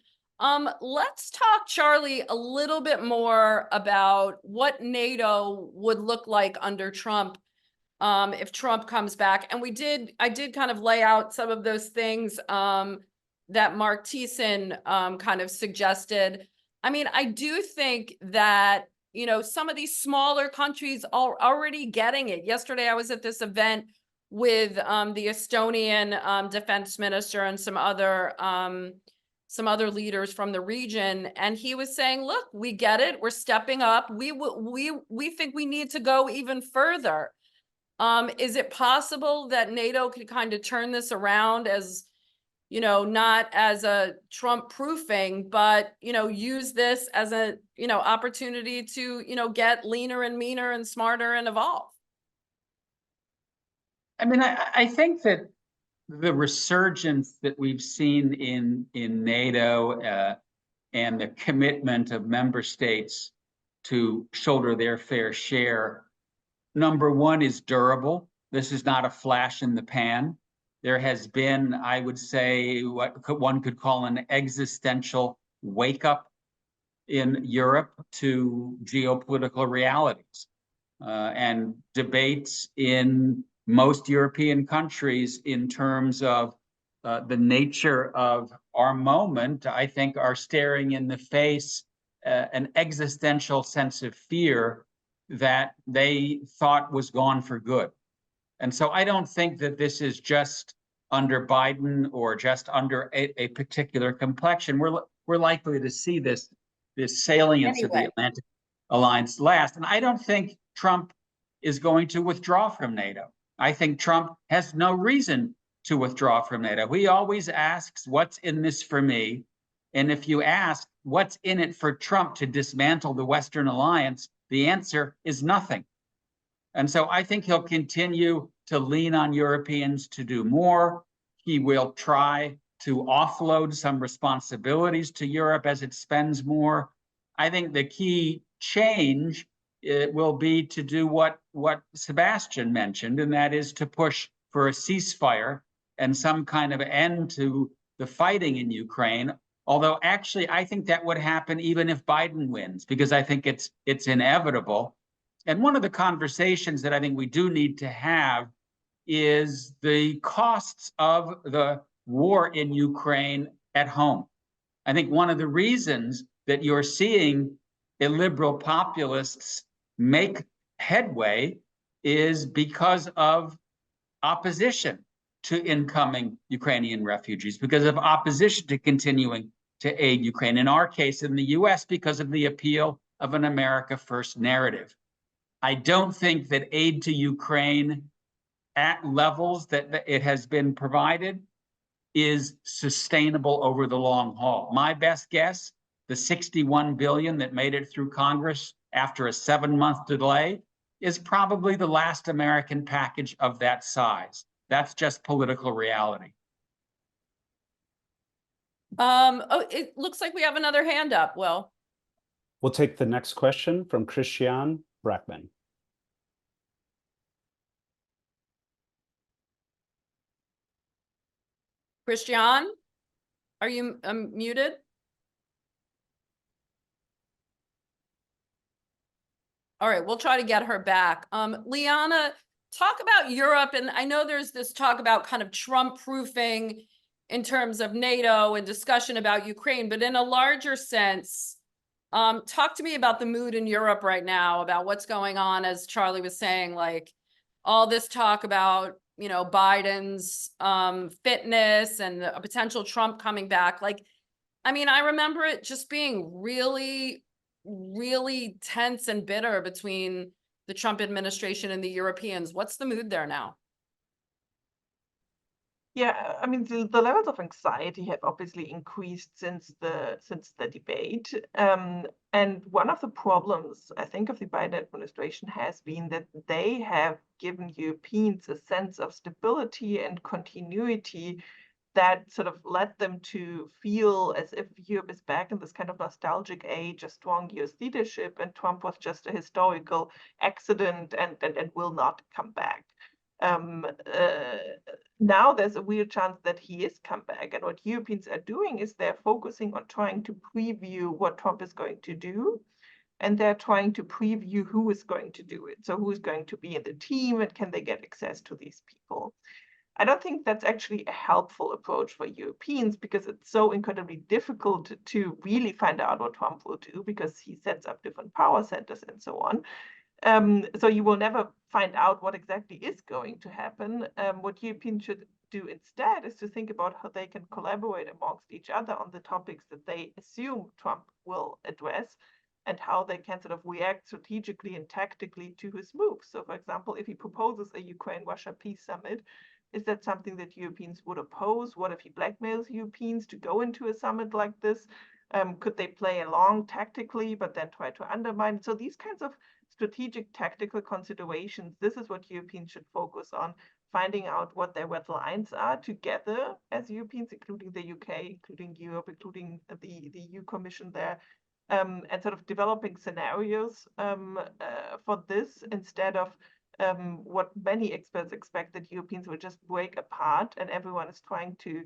[SPEAKER 1] Let's talk, Charlie, a little bit more about what NATO would look like under Trump if Trump comes back. And I did kind of lay out some of those things that Mark Thiessen kind of suggested. I mean, I do think that some of these smaller countries are already getting it. Yesterday, I was at this event with the Estonian defense minister and some other leaders from the region, and he was saying, "Look, we get it. We're stepping up. We think we need to go even further." Is it possible that NATO could kind of turn this around as not as a Trump proofing, but, use this as a, opportunity to, get leaner and meaner and smarter and evolve?
[SPEAKER 5] I mean, I think that the resurgence that we've seen in NATO and the commitment of member states to shoulder their fair share, number one, is durable. This is not a flash in the pan. There has been, I would say, what one could call an existential wake-up in Europe to geopolitical realities and debates in most European countries in terms of the nature of our moment, I think, are staring in the face an existential sense of fear that they thought was gone for good. And so I don't think that this is just under Biden or just under a particular complexion. We're likely to see this salience of the Atlantic Alliance last. And I don't think Trump is going to withdraw from NATO. I think Trump has no reason to withdraw from NATO. He always asks, what's in this for me? And if you ask, what's in it for Trump to dismantle the Western alliance, the answer is nothing. And so I think he'll continue to lean on Europeans to do more. He will try to offload some responsibilities to Europe as it spends more. I think the key change will be to do what Sebastian mentioned, and that is to push for a ceasefire and some kind of end to the fighting in Ukraine. Although actually, I think that would happen even if Biden wins, because I think it's inevitable. And one of the conversations that I think we do need to have is the costs of the war in Ukraine at home. I think one of the reasons that you're seeing illiberal populists make headway is because of opposition to incoming Ukrainian refugees, because of opposition to continuing to aid Ukraine. In our case, in the US, because of the appeal of an America First narrative. I don't think that aid to Ukraine at levels that it has been provided is sustainable over the long haul. My best guess, the 61 billion that made it through Congress after a 7-month delay is probably the last American package of that size. That's just political reality.
[SPEAKER 1] Oh, it looks like we have another hand up, Will.
[SPEAKER 6] We'll take the next question from Christian Brackman.
[SPEAKER 1] Christian, are you muted? All right, we'll try to get her back. Liana, talk about Europe, and I know there's this talk about kind of Trump proofing in terms of NATO and discussion about Ukraine, but in a larger sense, talk to me about the mood in Europe right now, about what's going on, as Charlie was saying, like all this talk about, you know, Biden's fitness and a potential Trump coming back. Like, I mean, I remember it just being really, really tense and bitter between the Trump administration and the Europeans. What's the mood there now?
[SPEAKER 4] Yeah, I mean, the levels of anxiety have obviously increased since the debate. And one of the problems, I think, of the Biden administration has been that they have given Europeans a sense of stability and continuity that sort of led them to feel as if Europe is back in this kind of nostalgic age, a strong US leadership, and Trump was just a historical accident and will not come back. Now there's a real chance that he is come back, and what Europeans are doing is they're focusing on trying to preview what Trump is going to do, and they're trying to preview who is going to do it. So who is going to be in the team, and can they get access to these people? I don't think that's actually a helpful approach for Europeans, because it's so incredibly difficult to really find out what Trump will do, because he sets up different power centers and so on. So you will never find out what exactly is going to happen. What Europeans should do instead is to think about how they can collaborate amongst each other on the topics that they assume Trump will address, and how they can sort of react strategically and tactically to his moves. So, for example, if he proposes a Ukraine-Russia peace summit, is that something that Europeans would oppose? What if he blackmails Europeans to go into a summit like this? Could they play along tactically, but then try to undermine? So these kinds of strategic tactical considerations, this is what Europeans should focus on, finding out what their red lines are together as Europeans, including the UK, including Europe, including the EU Commission there, and sort of developing scenarios for this, instead of what many experts expect, that Europeans will just break apart and everyone is trying to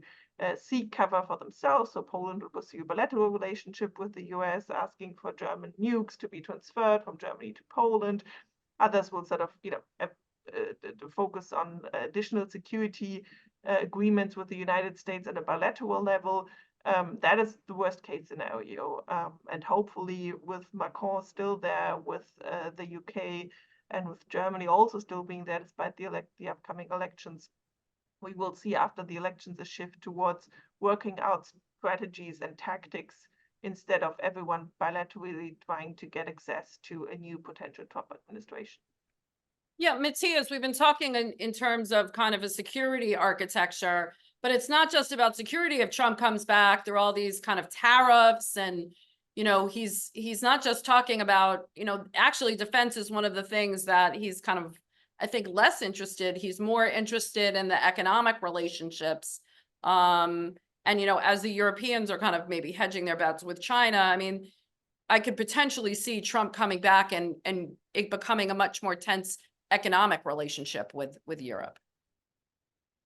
[SPEAKER 4] seek cover for themselves. So Poland will pursue a bilateral relationship with the US, asking for German nukes to be transferred from Germany to Poland. Others will sort of, focus on additional security agreements with the United States at a bilateral level. That is the worst case scenario. And hopefully with Macron still there, with the UK and with Germany also still being there despite the upcoming elections, we will see after the elections a shift towards working out strategies and tactics instead of everyone bilaterally trying to get access to a new potential Trump administration.
[SPEAKER 1] Yeah, Matthias, we've been talking in terms of kind of a security architecture, but it's not just about security. If Trump comes back, there are all these kind of tariffs, and he's not just talking about, actually defense is one of the things that he's kind of, I think, less interested. He's more interested in the economic relationships. And, as the Europeans are kind of maybe hedging their bets with China, I mean, I could potentially see Trump coming back and it becoming a much more tense economic relationship with Europe.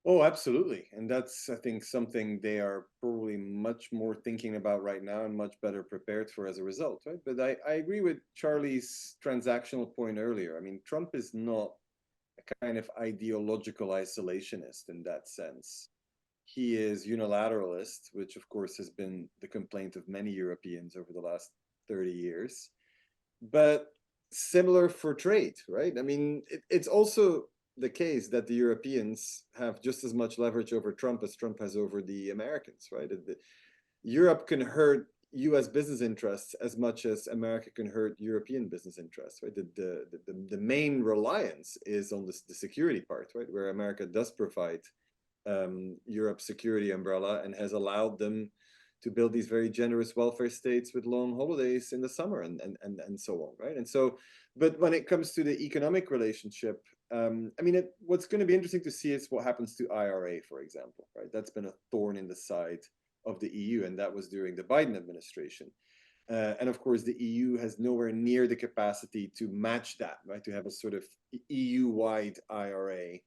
[SPEAKER 3] Oh, absolutely. And that's, I think, something they are probably much more thinking about right now and much better prepared for as a result, right? But I agree with Charlie's transactional point earlier. I mean, Trump is not a kind of ideological isolationist in that sense. He is unilateralist, which of course has been the complaint of many Europeans over the last 30 years. But similar for trade, right? I mean, it's also the case that the Europeans have just as much leverage over Trump as Trump has over the Americans, right? Europe can hurt U.S. business interests as much as America can hurt European business interests, right? The main reliance is on the security part, right? Where America does provide Europe's security umbrella and has allowed them to build these very generous welfare states with long holidays in the summer and so on, right? And so, but when it comes to the economic relationship, I mean, what's going to be interesting to see is what happens to IRA, for example, right? That's been a thorn in the side of the EU, and that was during the Biden administration. And of course, the EU has nowhere near the capacity to match that, right? To have a sort of EU-wide IRA.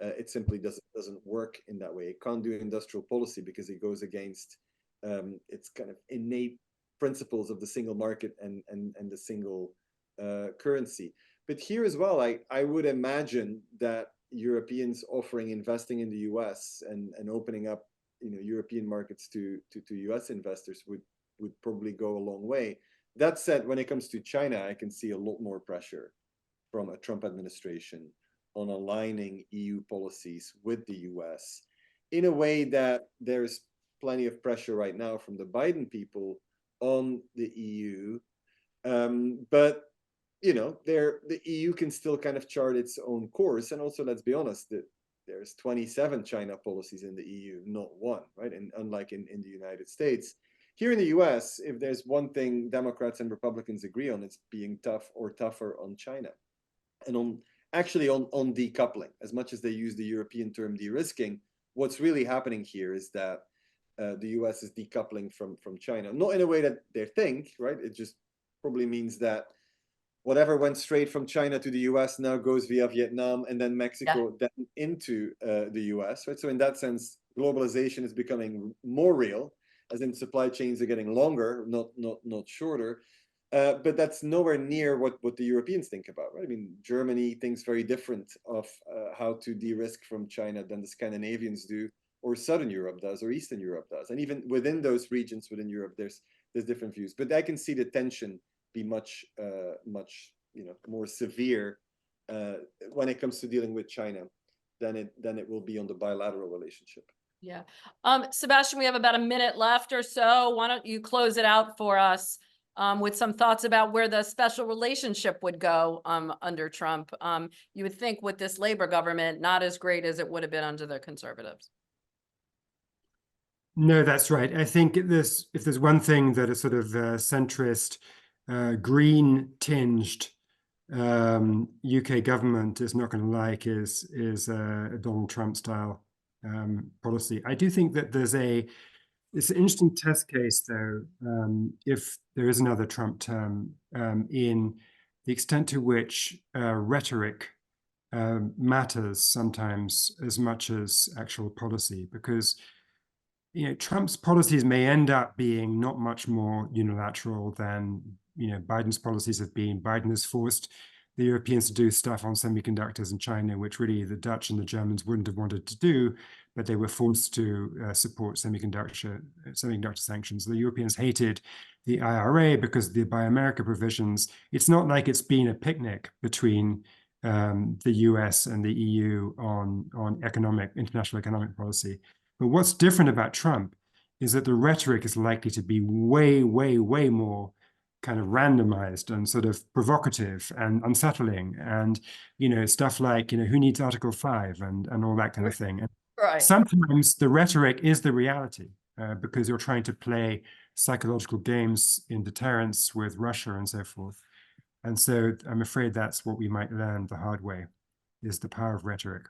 [SPEAKER 3] It simply doesn't work in that way. It can't do industrial policy because it goes against its kind of innate principles of the single market and the single currency. But here as well, I would imagine that Europeans offering investing in the US and opening up, you know, European markets to US investors would probably go a long way. That said, when it comes to China, I can see a lot more pressure from a Trump administration on aligning EU policies with the US in a way that there's plenty of pressure right now from the Biden people on the EU. But, you know, the EU can still kind of chart its own course. And also, let's be honest, that there's 27 China policies in the EU, not one, right? And unlike in the United States, here in the US, if there's one thing Democrats and Republicans agree on, it's being tough or tougher on China. And on decoupling. As much as they use the European term de-risking, what's really happening here is that the US is decoupling from China. Not in a way that they think, right? It just probably means that whatever went straight from China to the US now goes via Vietnam and then Mexico, then into the US, right? So in that sense, globalization is becoming more real, as in supply chains are getting longer, not shorter. But that's nowhere near what the Europeans think about, right? I mean, Germany thinks very different of how to de-risk from China than the Scandinavians do, or Southern Europe does, or Eastern Europe does. And even within those regions within Europe, there's different views. But I can see the tension be much more severe when it comes to dealing with China than it will be on the bilateral relationship.
[SPEAKER 1] Yeah. Sebastian, we have about a minute left or so. Why don't you close it out for us with some thoughts about where the special relationship would go under Trump? You would think with this Labor government, not as great as it would have been under the Conservatives.
[SPEAKER 2] No, that's right. I think if there's one thing that a sort of centrist, green-tinged UK government is not going to like is a Donald Trump style policy. I do think that it's an interesting test case, though, if there is another Trump term, in the extent to which rhetoric matters sometimes as much as actual policy, because Trump's policies may end up being not much more unilateral than Biden's policies have been. Biden has forced the Europeans to do stuff on semiconductors in China, which really the Dutch and the Germans wouldn't have wanted to do, but they were forced to support semiconductor sanctions. The Europeans hated the IRA because of the Buy America provisions. It's not like it's been a picnic between the US and the EU on international economic policy. But what's different about Trump is that the rhetoric is likely to be way, way, way more kind of randomized and sort of provocative and unsettling, and stuff like who needs Article 5 and all that kind of thing. And
[SPEAKER 1] right.
[SPEAKER 2] Sometimes the rhetoric is the reality because you're trying to play psychological games in deterrence with Russia and so forth. And so I'm afraid that's what we might learn the hard way, is the power of rhetoric.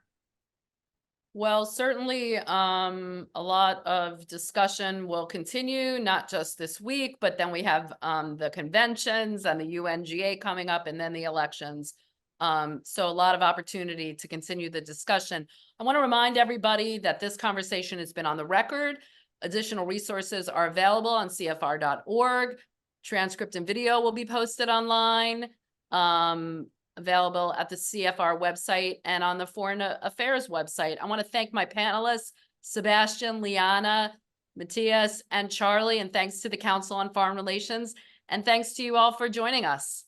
[SPEAKER 1] Well, certainly a lot of discussion will continue, not just this week, but then we have the conventions and the UNGA coming up and then the elections. So a lot of opportunity to continue the discussion. I want to remind everybody that this conversation has been on the record. Additional resources are available on CFR.org. Transcript and video will be posted online. Available at the CFR website and on the Foreign Affairs website. I want to thank my panelists, Sebastian, Liana, Matthias, and Charlie, and thanks to the Council on Foreign Relations, and thanks to you all for joining us.